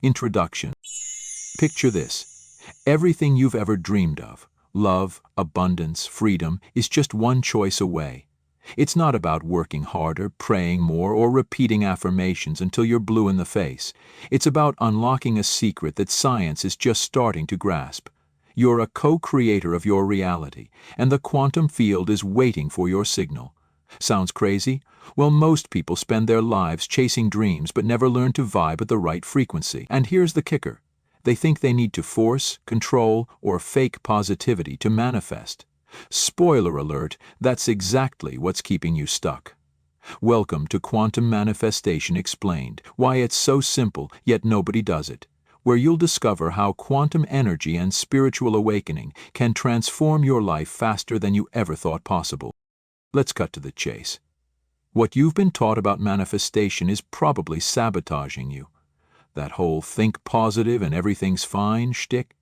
Introduction. Picture this. Everything you've ever dreamed of, love, abundance, freedom, is just one choice away. It's not about working harder, praying more, or repeating affirmations until you're blue in the face. It's about unlocking a secret that science is just starting to grasp. You're a co-creator of your reality, and the quantum field is waiting for your signal. Sounds crazy? Well, most people spend their lives chasing dreams but never learn to vibe at the right frequency. And here's the kicker. They think they need to force, control, or fake positivity to manifest. Spoiler alert, that's exactly what's keeping you stuck. Welcome to Quantum Manifestation Explained, why it's so simple, yet nobody does it, where you'll discover how quantum energy and spiritual awakening can transform your life faster than you ever thought possible. Let's cut to the chase. What you've been taught about manifestation is probably sabotaging you. That whole think positive and everything's fine shtick?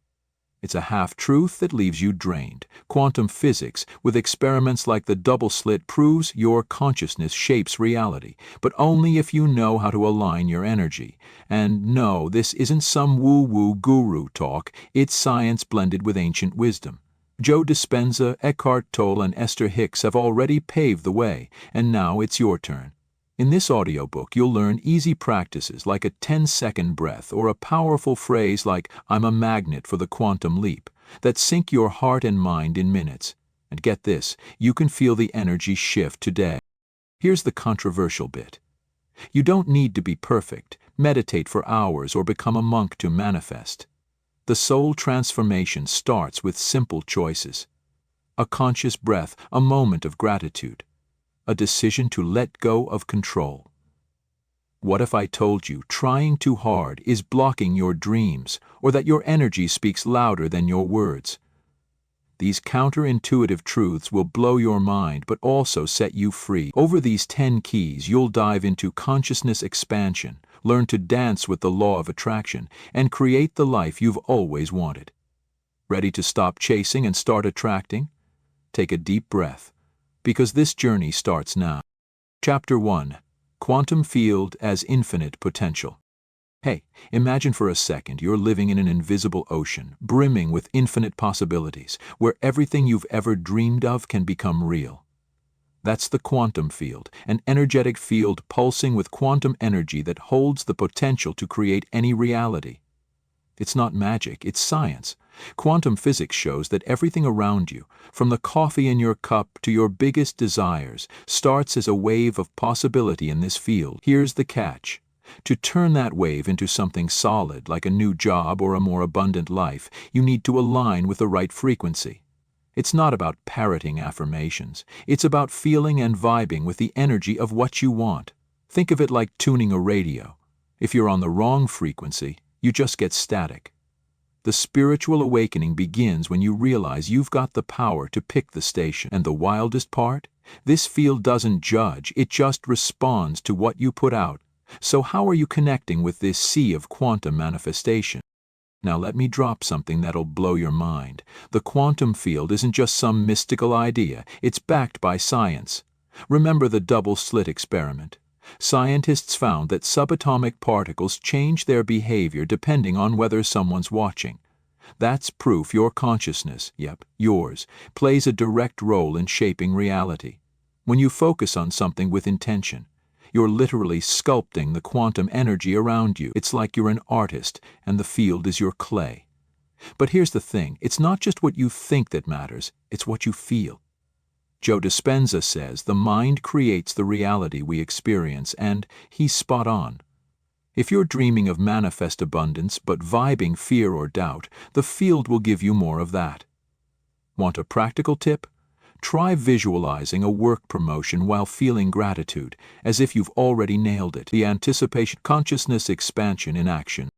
It's a half-truth that leaves you drained. Quantum physics, with experiments like the double slit, proves your consciousness shapes reality, but only if you know how to align your energy. And no, this isn't some woo-woo guru talk, it's science blended with ancient wisdom. Joe Dispenza, Eckhart Tolle, and Esther Hicks have already paved the way, and now it's your turn. In this audiobook, you'll learn easy practices like a 10-second breath or a powerful phrase like, "I'm a magnet for the quantum leap," that sync your heart and mind in minutes. And get this, you can feel the energy shift today. Here's the controversial bit. You don't need to be perfect, meditate for hours, or become a monk to manifest. The soul transformation starts with simple choices. A conscious breath, a moment of gratitude. A decision to let go of control. What if I told you trying too hard is blocking your dreams, or that your energy speaks louder than your words? These counterintuitive truths will blow your mind but also set you free. Over these 10 keys, you'll dive into consciousness expansion, learn to dance with the law of attraction, and create the life you've always wanted. Ready to stop chasing and start attracting? Take a deep breath, because this journey starts now. Chapter 1. Quantum Field as Infinite Potential. Hey, imagine for a second you're living in an invisible ocean, brimming with infinite possibilities, where everything you've ever dreamed of can become real. That's the quantum field, an energetic field pulsing with quantum energy that holds the potential to create any reality. It's not magic, it's science. Quantum physics shows that everything around you, from the coffee in your cup to your biggest desires, starts as a wave of possibility in this field. Here's the catch. To turn that wave into something solid, like a new job or a more abundant life, you need to align with the right frequency. It's not about parroting affirmations. It's about feeling and vibing with the energy of what you want. Think of it like tuning a radio. If you're on the wrong frequency, you just get static. The spiritual awakening begins when you realize you've got the power to pick the station. And the wildest part? This field doesn't judge, it just responds to what you put out. So how are you connecting with this sea of quantum manifestation? Now let me drop something that'll blow your mind. The quantum field isn't just some mystical idea, it's backed by science. Remember the double slit experiment? Scientists found that subatomic particles change their behavior depending on whether someone's watching. That's proof your consciousness, yep, yours, plays a direct role in shaping reality. When you focus on something with intention, you're literally sculpting the quantum energy around you. It's like you're an artist and the field is your clay. But here's the thing, it's not just what you think that matters, it's what you feel. Joe Dispenza says the mind creates the reality we experience, and he's spot on. If you're dreaming of manifest abundance but vibing fear or doubt, the field will give you more of that. Want a practical tip? Try visualizing a work promotion while feeling gratitude, as if you've already nailed it. The anticipation, consciousness expansion in action.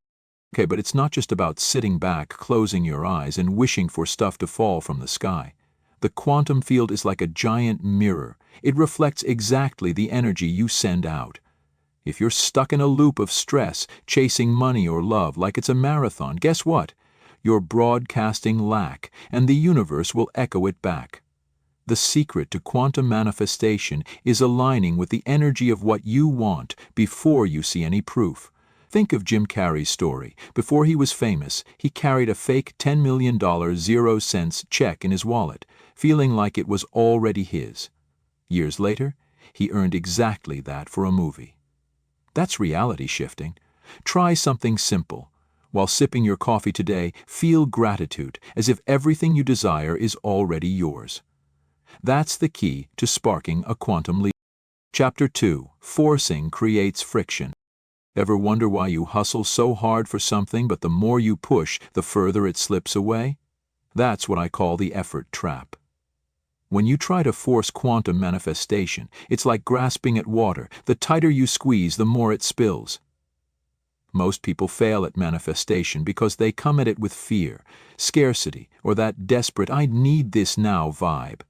Okay, but it's not just about sitting back, closing your eyes, and wishing for stuff to fall from the sky. The quantum field is like a giant mirror. It reflects exactly the energy you send out. If you're stuck in a loop of stress, chasing money or love like it's a marathon, guess what? You're broadcasting lack, and the universe will echo it back. The secret to quantum manifestation is aligning with the energy of what you want before you see any proof. Think of Jim Carrey's story. Before he was famous, he carried a fake $10 million 0 cents check in his wallet, feeling like it was already his. Years later, he earned exactly that for a movie. That's reality shifting. Try something simple. While sipping your coffee today, feel gratitude, as if everything you desire is already yours. That's the key to sparking a quantum leap. Chapter 2. Forcing creates friction. Ever wonder why you hustle so hard for something, but the more you push, the further it slips away? That's what I call the effort trap. When you try to force quantum manifestation, it's like grasping at water. The tighter you squeeze, the more it spills. Most people fail at manifestation because they come at it with fear, scarcity, or that desperate "I need this now" vibe.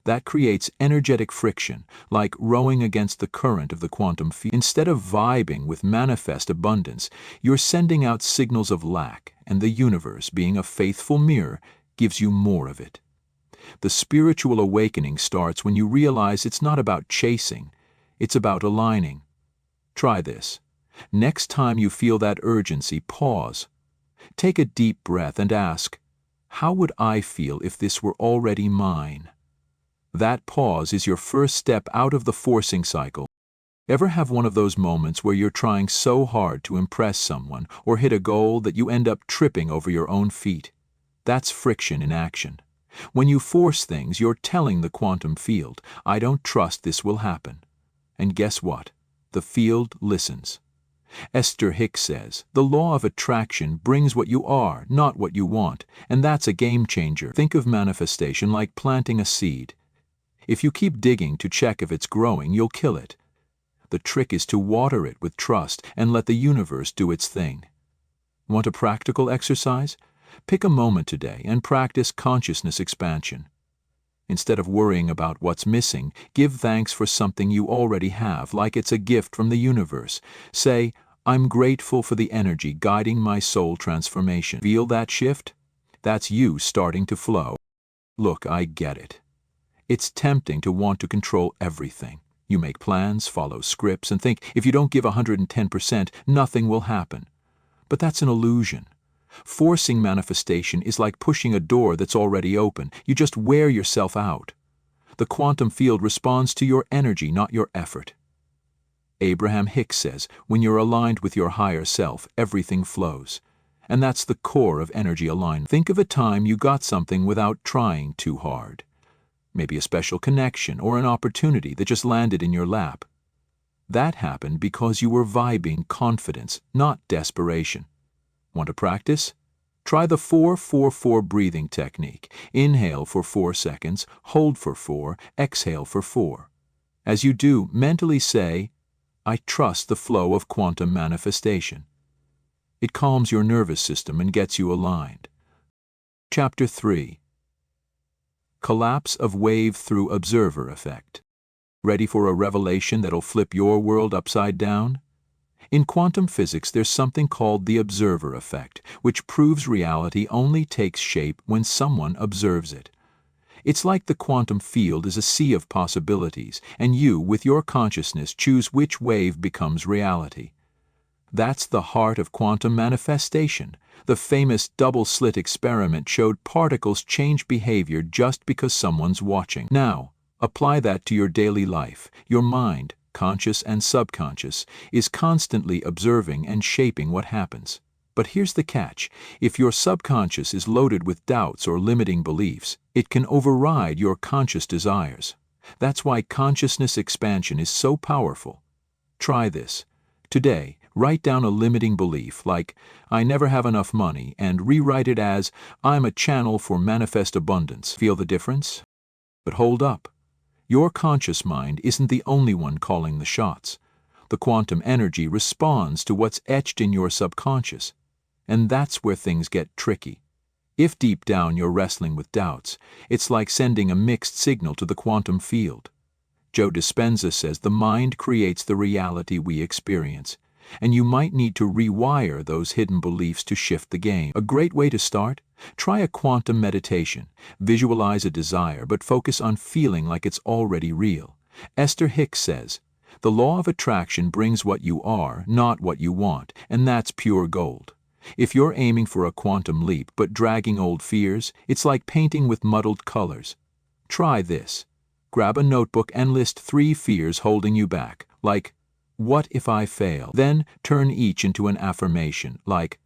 That creates energetic friction, like rowing against the current of the quantum field. Instead of vibing with manifest abundance, you're sending out signals of lack, and the universe, being a faithful mirror, gives you more of it. The spiritual awakening starts when you realize it's not about chasing, it's about aligning. Try this. Next time you feel that urgency, pause. Take a deep breath and ask, how would I feel if this were already mine? That pause is your first step out of the forcing cycle. Ever have one of those moments where you're trying so hard to impress someone or hit a goal that you end up tripping over your own feet? That's friction in action. When you force things, you're telling the quantum field, I don't trust this will happen. And guess what? The field listens. Esther Hicks says, the law of attraction brings what you are, not what you want, and that's a game changer. Think of manifestation like planting a seed. If you keep digging to check if it's growing, you'll kill it. The trick is to water it with trust and let the universe do its thing. Want a practical exercise? Pick a moment today and practice consciousness expansion. Instead of worrying about what's missing, give thanks for something you already have, like it's a gift from the universe. Say, I'm grateful for the energy guiding my soul transformation. Feel that shift? That's you starting to flow. Look, I get it. It's tempting to want to control everything. You make plans, follow scripts, and think if you don't give 110%, nothing will happen. But that's an illusion. Forcing manifestation is like pushing a door that's already open. You just wear yourself out. The quantum field responds to your energy, not your effort. Abraham Hicks says, when you're aligned with your higher self, everything flows. And that's the core of energy alignment. Think of a time you got something without trying too hard. Maybe a special connection or an opportunity that just landed in your lap. That happened because you were vibing confidence, not desperation. Want to practice? Try the 4-4-4 breathing technique. Inhale for 4 seconds, hold for 4, exhale for 4. As you do, mentally say, I trust the flow of quantum manifestation. It calms your nervous system and gets you aligned. Chapter 3. Collapse of wave through observer effect. Ready for a revelation that'll flip your world upside down? In quantum physics, there's something called the observer effect, which proves reality only takes shape when someone observes it. It's like the quantum field is a sea of possibilities, and you, with your consciousness, choose which wave becomes reality. That's the heart of quantum manifestation. The famous double-slit experiment showed particles change behavior just because someone's watching. Now, apply that to your daily life. Your mind, conscious and subconscious, is constantly observing and shaping what happens. But here's the catch. If your subconscious is loaded with doubts or limiting beliefs, it can override your conscious desires. That's why consciousness expansion is so powerful. Try this. Today, write down a limiting belief like, I never have enough money, and rewrite it as, I'm a channel for manifest abundance. Feel the difference? But hold up. Your conscious mind isn't the only one calling the shots. The quantum energy responds to what's etched in your subconscious. And that's where things get tricky. If deep down you're wrestling with doubts, it's like sending a mixed signal to the quantum field. Joe Dispenza says the mind creates the reality we experience, and you might need to rewire those hidden beliefs to shift the game. A great way to start? Try a quantum meditation. Visualize a desire, but focus on feeling like it's already real. Esther Hicks says, The law of attraction brings what you are, not what you want, and that's pure gold. If you're aiming for a quantum leap but dragging old fears, it's like painting with muddled colors. Try this. Grab a notebook and list 3 fears holding you back, like, "What if I fail?" Then turn each into an affirmation, like,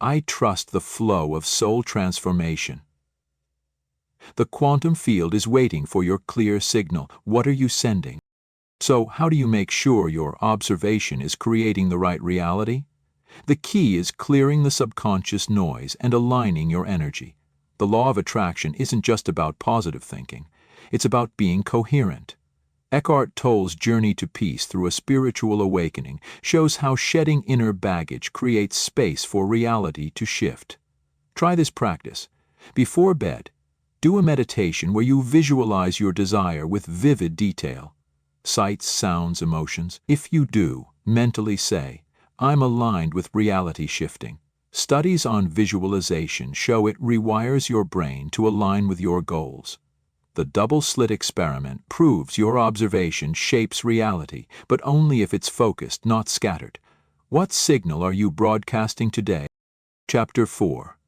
"I trust the flow of soul transformation." The quantum field is waiting for your clear signal. What are you sending? So, how do you make sure your observation is creating the right reality? The key is clearing the subconscious noise and aligning your energy. The law of attraction isn't just about positive thinking. It's about being coherent. Eckhart Tolle's journey to peace through a spiritual awakening shows how shedding inner baggage creates space for reality to shift. Try this practice. Before bed, do a meditation where you visualize your desire with vivid detail. Sights, sounds, emotions. If you do, mentally say, "I'm aligned with reality shifting." Studies on visualization show it rewires your brain to align with your goals. The double-slit experiment proves your observation shapes reality, but only if it's focused, not scattered. What signal are you broadcasting today? Chapter 4.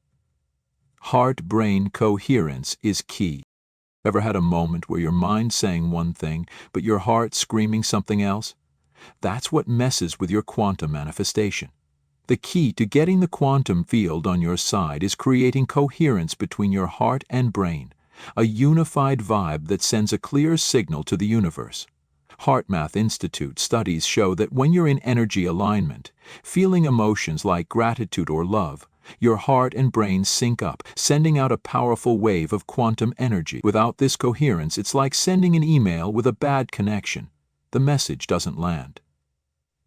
Heart-brain coherence is key. Ever had a moment where your mind's saying one thing, but your heart's screaming something else? That's what messes with your quantum manifestation. The key to getting the quantum field on your side is creating coherence between your heart and brain. A unified vibe that sends a clear signal to the universe. HeartMath Institute studies show that when you're in energy alignment, feeling emotions like gratitude or love, your heart and brain sync up, sending out a powerful wave of quantum energy. Without this coherence, it's like sending an email with a bad connection. The message doesn't land.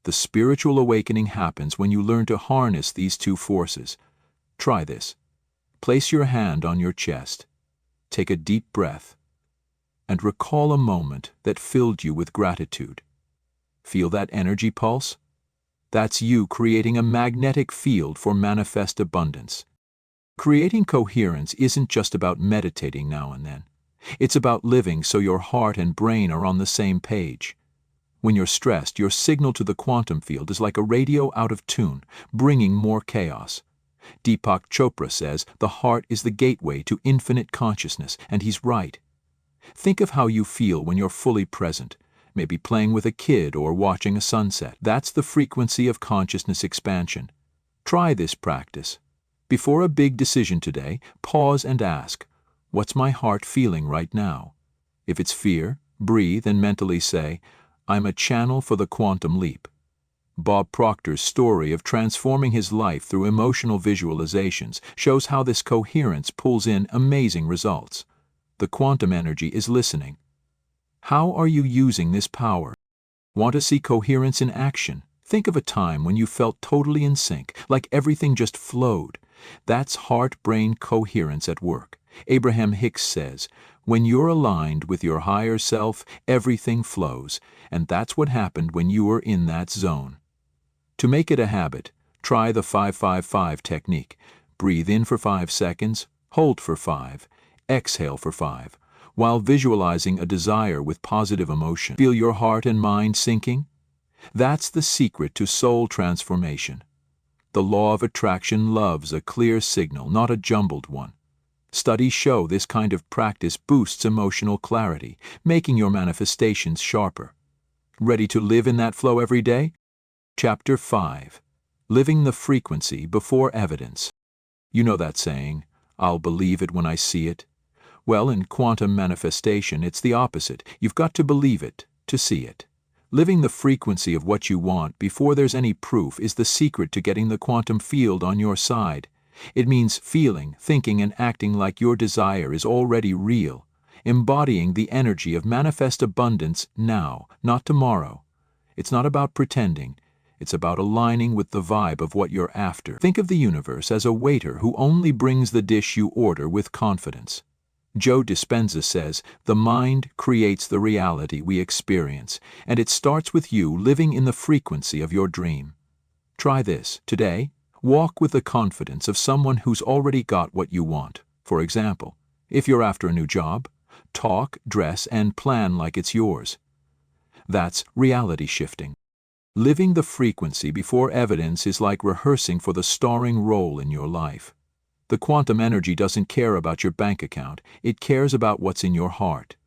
The spiritual awakening happens when you learn to harness these 2 forces. Try this. Place your hand on your chest. Take a deep breath, and recall a moment that filled you with gratitude. Feel that energy pulse? That's you creating a magnetic field for manifest abundance. Creating coherence isn't just about meditating now and then. It's about living so your heart and brain are on the same page. When you're stressed, your signal to the quantum field is like a radio out of tune, bringing more chaos. Deepak Chopra says the heart is the gateway to infinite consciousness, and he's right. Think of how you feel when you're fully present, maybe playing with a kid or watching a sunset. That's the frequency of consciousness expansion. Try this practice. Before a big decision today, pause and ask, "What's my heart feeling right now?" If it's fear, breathe and mentally say, "I'm a channel for the quantum leap." Bob Proctor's story of transforming his life through emotional visualizations shows how this coherence pulls in amazing results. The quantum energy is listening. How are you using this power? Want to see coherence in action? Think of a time when you felt totally in sync, like everything just flowed. That's heart-brain coherence at work. Abraham Hicks says, "When you're aligned with your higher self, everything flows," and that's what happened when you were in that zone. To make it a habit, try the 5-5-5 technique. Breathe in for 5 seconds, hold for 5, exhale for 5, while visualizing a desire with positive emotion. Feel your heart and mind sinking? That's the secret to soul transformation. The law of attraction loves a clear signal, not a jumbled one. Studies show this kind of practice boosts emotional clarity, making your manifestations sharper. Ready to live in that flow every day? Chapter 5. Living the frequency before evidence. You know that saying, "I'll believe it when I see it"? Well, in quantum manifestation, it's the opposite. You've got to believe it to see it. Living the frequency of what you want before there's any proof is the secret to getting the quantum field on your side. It means feeling, thinking, and acting like your desire is already real, embodying the energy of manifest abundance now, not tomorrow. It's not about pretending. It's about aligning with the vibe of what you're after. Think of the universe as a waiter who only brings the dish you order with confidence. Joe Dispenza says, "The mind creates the reality we experience, and it starts with you living in the frequency of your dream." Try this. Today, walk with the confidence of someone who's already got what you want. For example, if you're after a new job, talk, dress, and plan like it's yours. That's reality shifting. Living the frequency before evidence is like rehearsing for the starring role in your life. The quantum energy doesn't care about your bank account, it cares about what's in your heart.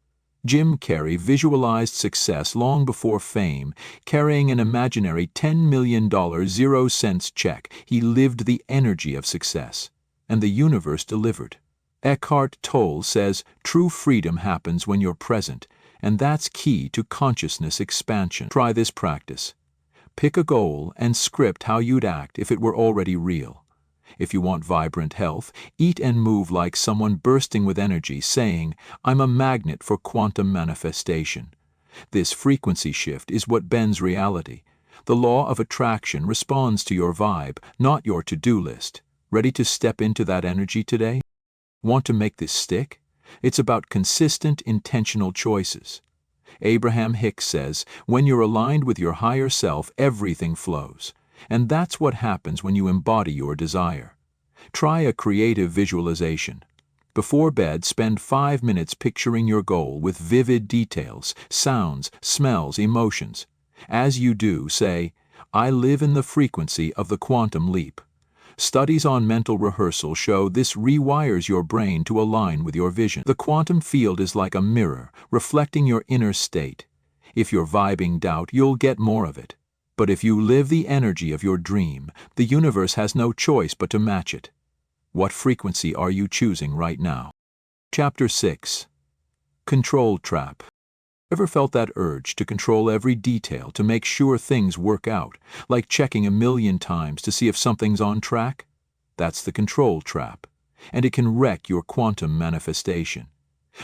Jim Carrey visualized success long before fame, carrying an imaginary $10 million 0 cents check. He lived the energy of success, and the universe delivered. Eckhart Tolle says true freedom happens when you're present, and that's key to consciousness expansion. Try this practice. Pick a goal and script how you'd act if it were already real. If you want vibrant health, eat and move like someone bursting with energy, saying, "I'm a magnet for quantum manifestation." This frequency shift is what bends reality. The law of attraction responds to your vibe, not your to-do list. Ready to step into that energy today? Want to make this stick? It's about consistent, intentional choices. Abraham Hicks says, when you're aligned with your higher self, everything flows. And that's what happens when you embody your desire. Try a creative visualization. Before bed, spend 5 minutes picturing your goal with vivid details, sounds, smells, emotions. As you do, say, "I live in the frequency of the quantum leap." Studies on mental rehearsal show this rewires your brain to align with your vision. The quantum field is like a mirror, reflecting your inner state. If you're vibing doubt, you'll get more of it. But if you live the energy of your dream, the universe has no choice but to match it. What frequency are you choosing right now? Chapter 6. Control Trap. Ever felt that urge to control every detail to make sure things work out, like checking 1,000,000 times to see if something's on track? That's the control trap, and it can wreck your quantum manifestation.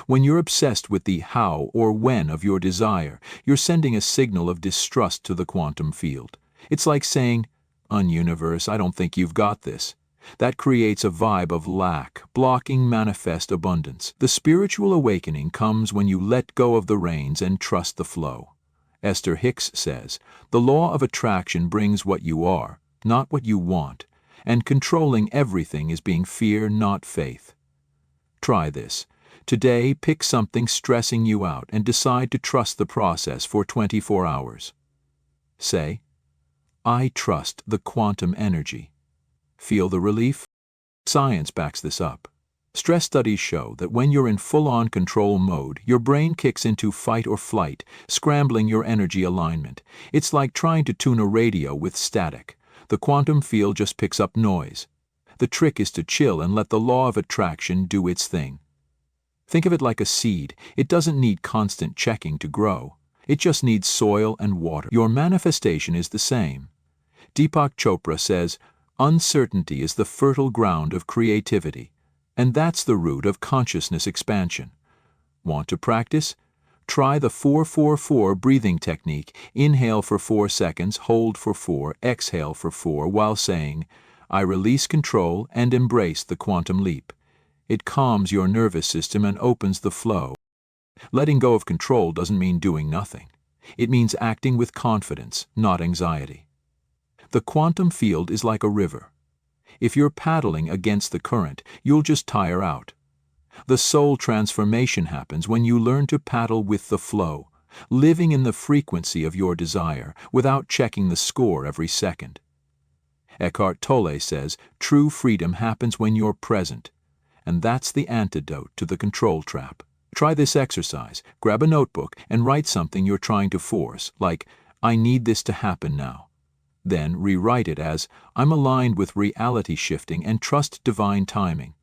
When you're obsessed with the how or when of your desire, you're sending a signal of distrust to the quantum field. It's like saying, "Universe, I don't think you've got this." That creates a vibe of lack, blocking manifest abundance. The spiritual awakening comes when you let go of the reins and trust the flow. Esther Hicks says, "The law of attraction brings what you are, not what you want, and controlling everything is being fear, not faith." Try this. Today, pick something stressing you out and decide to trust the process for 24 hours. Say, "I trust the quantum energy." Feel the relief? Science backs this up. Stress studies show that when you're in full-on control mode, your brain kicks into fight or flight, scrambling your energy alignment. It's like trying to tune a radio with static. The quantum field just picks up noise. The trick is to chill and let the law of attraction do its thing. Think of it like a seed. It doesn't need constant checking to grow. It just needs soil and water. Your manifestation is the same. Deepak Chopra says, "Uncertainty is the fertile ground of creativity, and that's the root of consciousness expansion." Want to practice? Try the 4-4-4 breathing technique. Inhale for 4 seconds, hold for 4, exhale for 4 while saying, "I release control and embrace the quantum leap." It calms your nervous system and opens the flow. Letting go of control doesn't mean doing nothing. It means acting with confidence, not anxiety. The quantum field is like a river. If you're paddling against the current, you'll just tire out. The soul transformation happens when you learn to paddle with the flow, living in the frequency of your desire without checking the score every second. Eckhart Tolle says, true freedom happens when you're present, and that's the antidote to the control trap. Try this exercise. Grab a notebook and write something you're trying to force, like, "I need this to happen now." Then rewrite it as, "I'm aligned with reality shifting and trust divine timing."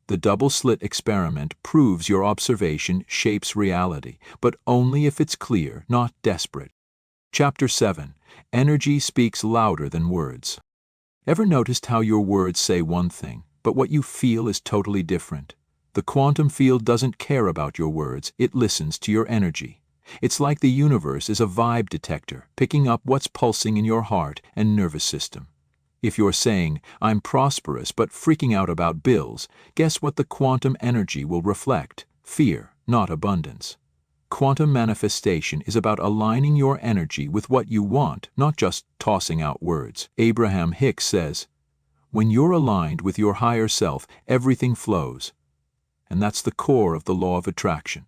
The double-slit experiment proves your observation shapes reality, but only if it's clear, not desperate. Chapter 7. Energy speaks louder than words. Ever noticed how your words say one thing, but what you feel is totally different? The quantum field doesn't care about your words, it listens to your energy. It's like the universe is a vibe detector, picking up what's pulsing in your heart and nervous system. If you're saying, "I'm prosperous but freaking out about bills," guess what the quantum energy will reflect? Fear, not abundance. Quantum manifestation is about aligning your energy with what you want, not just tossing out words. Abraham Hicks says, "When you're aligned with your higher self, everything flows." And that's the core of the law of attraction.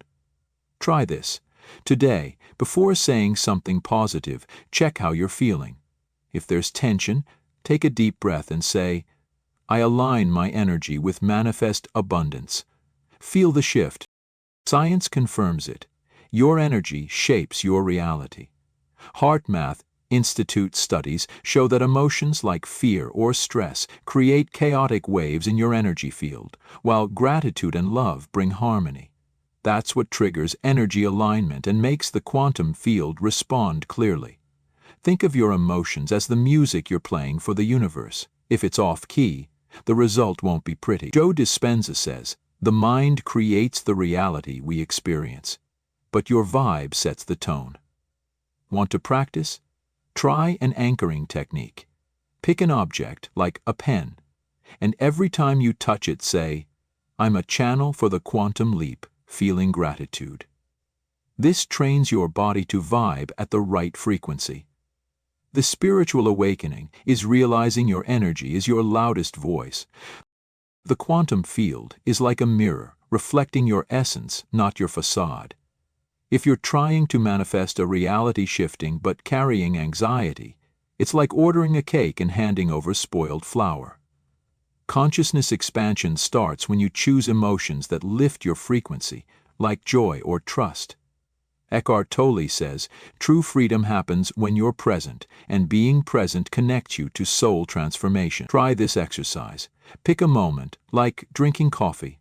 Try this. Today, before saying something positive, check how you're feeling. If there's tension, take a deep breath and say, I align my energy with manifest abundance. Feel the shift. Science confirms it. Your energy shapes your reality. HeartMath Institute studies show that emotions like fear or stress create chaotic waves in your energy field, while gratitude and love bring harmony. That's what triggers energy alignment and makes the quantum field respond clearly. Think of your emotions as the music you're playing for the universe. If it's off-key, the result won't be pretty. Joe Dispenza says, the mind creates the reality we experience, but your vibe sets the tone. Want to practice? Try an anchoring technique. Pick an object, like a pen, and every time you touch it say, I'm a channel for the quantum leap, feeling gratitude. This trains your body to vibe at the right frequency. The spiritual awakening is realizing your energy is your loudest voice. The quantum field is like a mirror, reflecting your essence, not your facade. If you're trying to manifest a reality shifting but carrying anxiety, it's like ordering a cake and handing over spoiled flour. Consciousness expansion starts when you choose emotions that lift your frequency, like joy or trust. Eckhart Tolle says, true freedom happens when you're present, and being present connects you to soul transformation. Try this exercise. Pick a moment, like drinking coffee,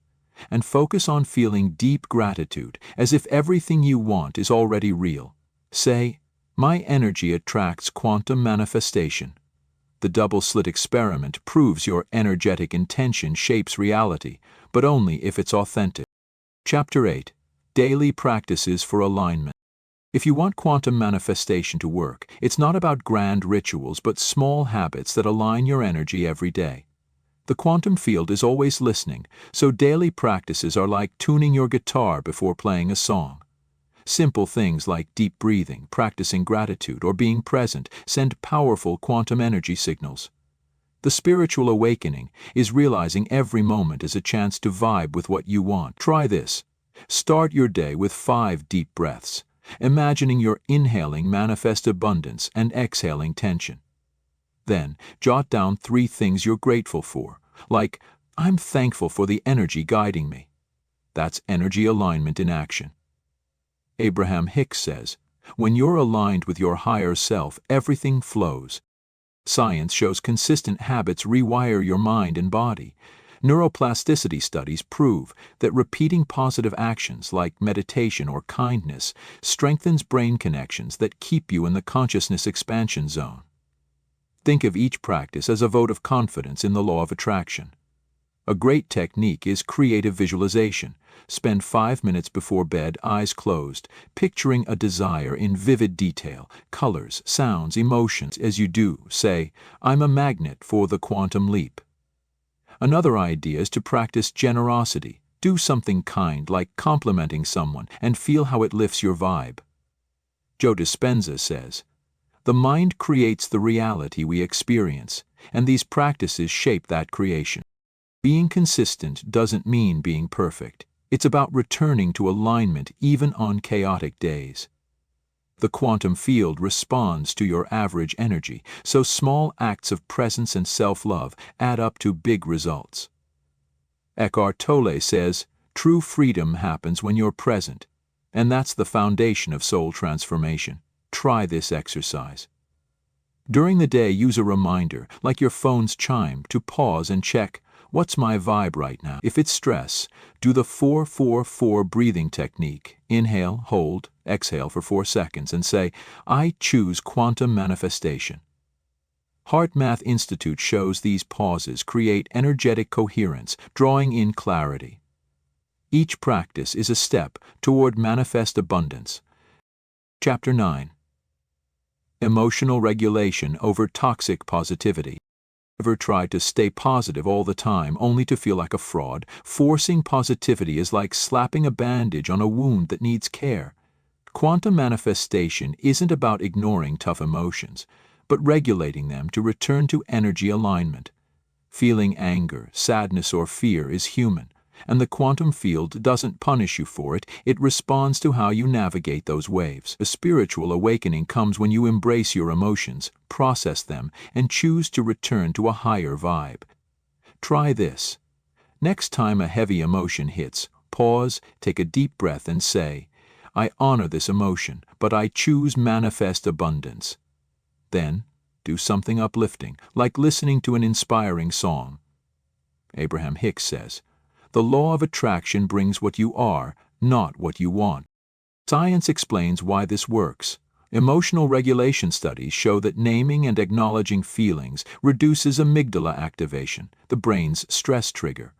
and focus on feeling deep gratitude, as if everything you want is already real. Say, my energy attracts quantum manifestation. The double-slit experiment proves your energetic intention shapes reality, but only if it's authentic. Chapter 8. Daily Practices for Alignment. If you want quantum manifestation to work, it's not about grand rituals but small habits that align your energy every day. The quantum field is always listening, so daily practices are like tuning your guitar before playing a song. Simple things like deep breathing, practicing gratitude, or being present send powerful quantum energy signals. The spiritual awakening is realizing every moment is a chance to vibe with what you want. Try this. Start your day with 5 deep breaths, imagining you're inhaling manifest abundance and exhaling tension. Then, jot down 3 things you're grateful for, like, I'm thankful for the energy guiding me. That's energy alignment in action. Abraham Hicks says, when you're aligned with your higher self, everything flows. Science shows consistent habits rewire your mind and body. Neuroplasticity studies prove that repeating positive actions like meditation or kindness strengthens brain connections that keep you in the consciousness expansion zone. Think of each practice as a vote of confidence in the law of attraction. A great technique is creative visualization. Spend 5 minutes before bed, eyes closed, picturing a desire in vivid detail, colors, sounds, emotions. As you do, say, I'm a magnet for the quantum leap. Another idea is to practice generosity. Do something kind like complimenting someone and feel how it lifts your vibe. Joe Dispenza says, the mind creates the reality we experience, and these practices shape that creation. Being consistent doesn't mean being perfect. It's about returning to alignment even on chaotic days. The quantum field responds to your average energy, so small acts of presence and self-love add up to big results. Eckhart Tolle says, true freedom happens when you're present, and that's the foundation of soul transformation. Try this exercise. During the day, use a reminder, like your phone's chime, to pause and check, what's my vibe right now? If it's stress, do the 4-4-4 breathing technique. Inhale, hold, exhale for 4 seconds and say, I choose quantum manifestation. HeartMath Institute shows these pauses create energetic coherence, drawing in clarity. Each practice is a step toward manifest abundance. Chapter 9. Emotional regulation over toxic positivity. Ever tried to stay positive all the time only to feel like a fraud? Forcing positivity is like slapping a bandage on a wound that needs care. Quantum manifestation isn't about ignoring tough emotions, but regulating them to return to energy alignment. Feeling anger, sadness, or fear is human, And the quantum field doesn't punish you for it, it responds to how you navigate those waves. A spiritual awakening comes when you embrace your emotions, process them, and choose to return to a higher vibe. Try this. Next time a heavy emotion hits, pause, take a deep breath and say, I honor this emotion, but I choose manifest abundance. Then, do something uplifting, like listening to an inspiring song. Abraham Hicks says, the law of attraction brings what you are, not what you want. Science explains why this works. Emotional regulation studies show that naming and acknowledging feelings reduces amygdala activation, the brain's stress trigger.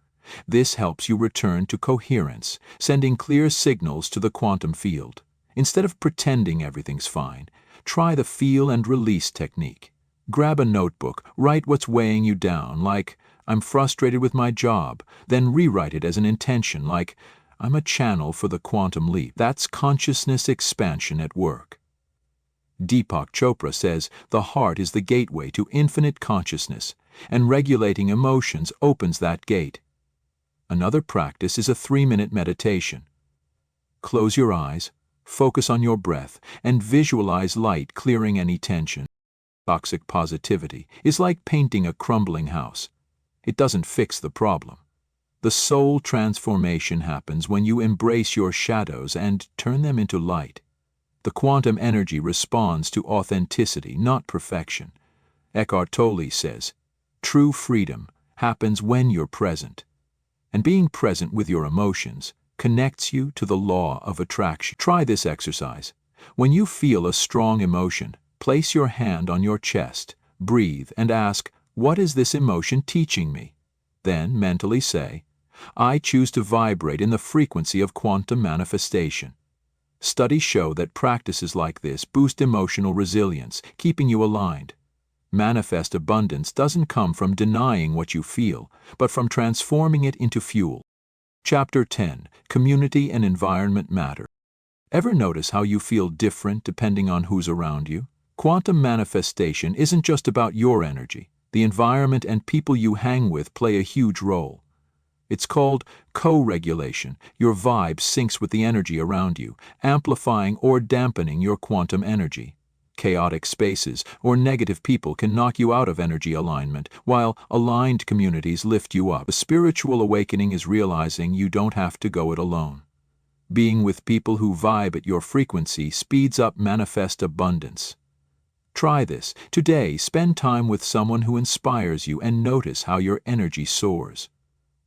This helps you return to coherence, sending clear signals to the quantum field. Instead of pretending everything's fine, try the feel and release technique. Grab a notebook, write what's weighing you down, like, I'm frustrated with my job, then rewrite it as an intention, like, I'm a channel for the quantum leap. That's consciousness expansion at work. Deepak Chopra says the heart is the gateway to infinite consciousness, and regulating emotions opens that gate. Another practice is a 3-minute meditation. Close your eyes, focus on your breath, and visualize light clearing any tension. Toxic positivity is like painting a crumbling house. It doesn't fix the problem. The soul transformation happens when you embrace your shadows and turn them into light. The quantum energy responds to authenticity, not perfection. Eckhart Tolle says, true freedom happens when you're present. And being present with your emotions connects you to the law of attraction. Try this exercise. When you feel a strong emotion, place your hand on your chest, breathe, and ask, what is this emotion teaching me? Then mentally say, I choose to vibrate in the frequency of quantum manifestation. Studies show that practices like this boost emotional resilience, keeping you aligned. Manifest abundance doesn't come from denying what you feel, but from transforming it into fuel. Chapter 10. Community and Environment Matter. Ever notice how you feel different depending on who's around you? Quantum manifestation isn't just about your energy. The environment and people you hang with play a huge role. It's called co-regulation. Your vibe syncs with the energy around you, amplifying or dampening your quantum energy. Chaotic spaces or negative people can knock you out of energy alignment, while aligned communities lift you up. A spiritual awakening is realizing you don't have to go it alone. Being with people who vibe at your frequency speeds up manifest abundance. Try this. Today, spend time with someone who inspires you and notice how your energy soars.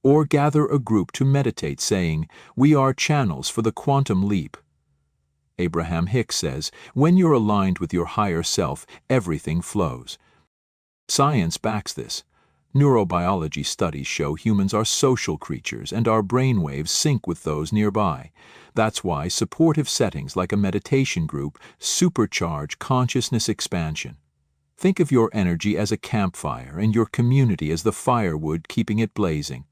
Or gather a group to meditate saying, we are channels for the quantum leap. Abraham Hicks says, when you're aligned with your higher self, everything flows. Science backs this. Neurobiology studies show humans are social creatures and our brainwaves sync with those nearby. That's why supportive settings like a meditation group supercharge consciousness expansion. Think of your energy as a campfire and your community as the firewood keeping it blazing.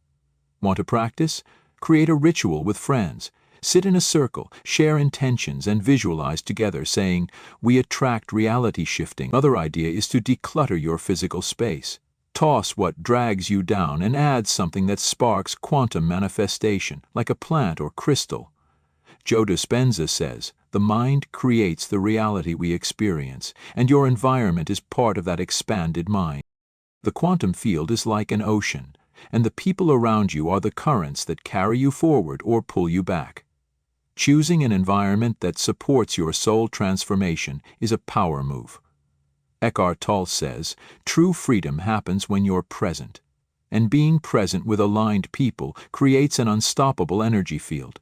Want to practice? Create a ritual with friends. Sit in a circle, share intentions, and visualize together, saying, we attract reality shifting. Another idea is to declutter your physical space. Toss what drags you down and add something that sparks quantum manifestation, like a plant or crystal. Joe Dispenza says, the mind creates the reality we experience, and your environment is part of that expanded mind. The quantum field is like an ocean, and the people around you are the currents that carry you forward or pull you back. Choosing an environment that supports your soul transformation is a power move. Eckhart Tolle says, true freedom happens when you're present, and being present with aligned people creates an unstoppable energy field.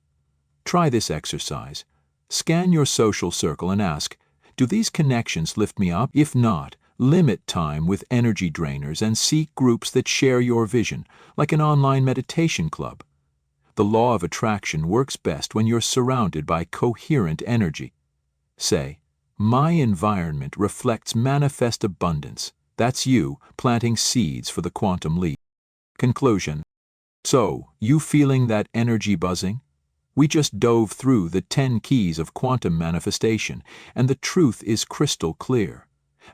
Try this exercise. Scan your social circle and ask, do these connections lift me up? If not, limit time with energy drainers and seek groups that share your vision, like an online meditation club. The law of attraction works best when you're surrounded by coherent energy. Say, my environment reflects manifest abundance. That's you planting seeds for the quantum leap. Conclusion. So, you feeling that energy buzzing? We just dove through the 10 keys of quantum manifestation, and the truth is crystal clear.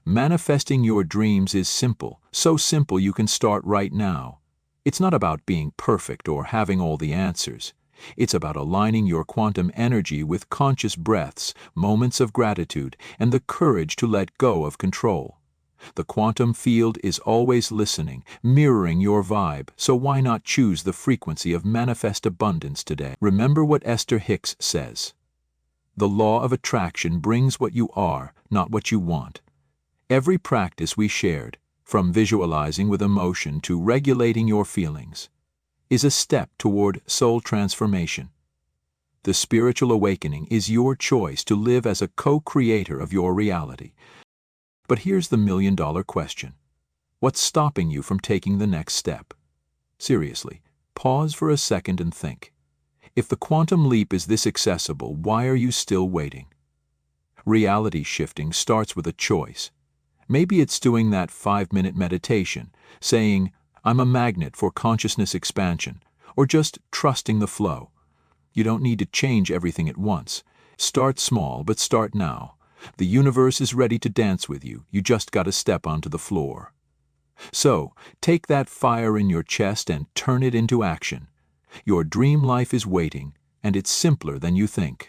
Manifesting your dreams is simple, so simple you can start right now. It's not about being perfect or having all the answers. It's about aligning your quantum energy with conscious breaths, moments of gratitude, and the courage to let go of control. The quantum field is always listening, mirroring your vibe, so why not choose the frequency of manifest abundance today? Remember what Esther Hicks says. The law of attraction brings what you are, not what you want. Every practice we shared, from visualizing with emotion to regulating your feelings, is a step toward soul transformation. The spiritual awakening is your choice to live as a co-creator of your reality. But here's the million-dollar question. What's stopping you from taking the next step? Seriously, pause for a second and think. If the quantum leap is this accessible, why are you still waiting? Reality shifting starts with a choice. Maybe it's doing that 5-minute meditation, saying, "I'm a magnet for consciousness expansion," or just trusting the flow. You don't need to change everything at once. Start small, but start now. The universe is ready to dance with you. You just got to step onto the floor. So, take that fire in your chest and turn it into action. Your dream life is waiting, and it's simpler than you think.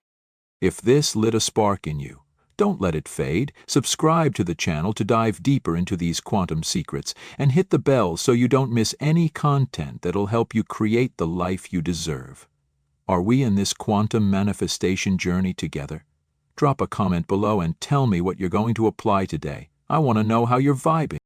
If this lit a spark in you, don't let it fade. Subscribe to the channel to dive deeper into these quantum secrets, and hit the bell so you don't miss any content that'll help you create the life you deserve. Are we in this quantum manifestation journey together? Drop a comment below and tell me what you're going to apply today. I want to know how you're vibing.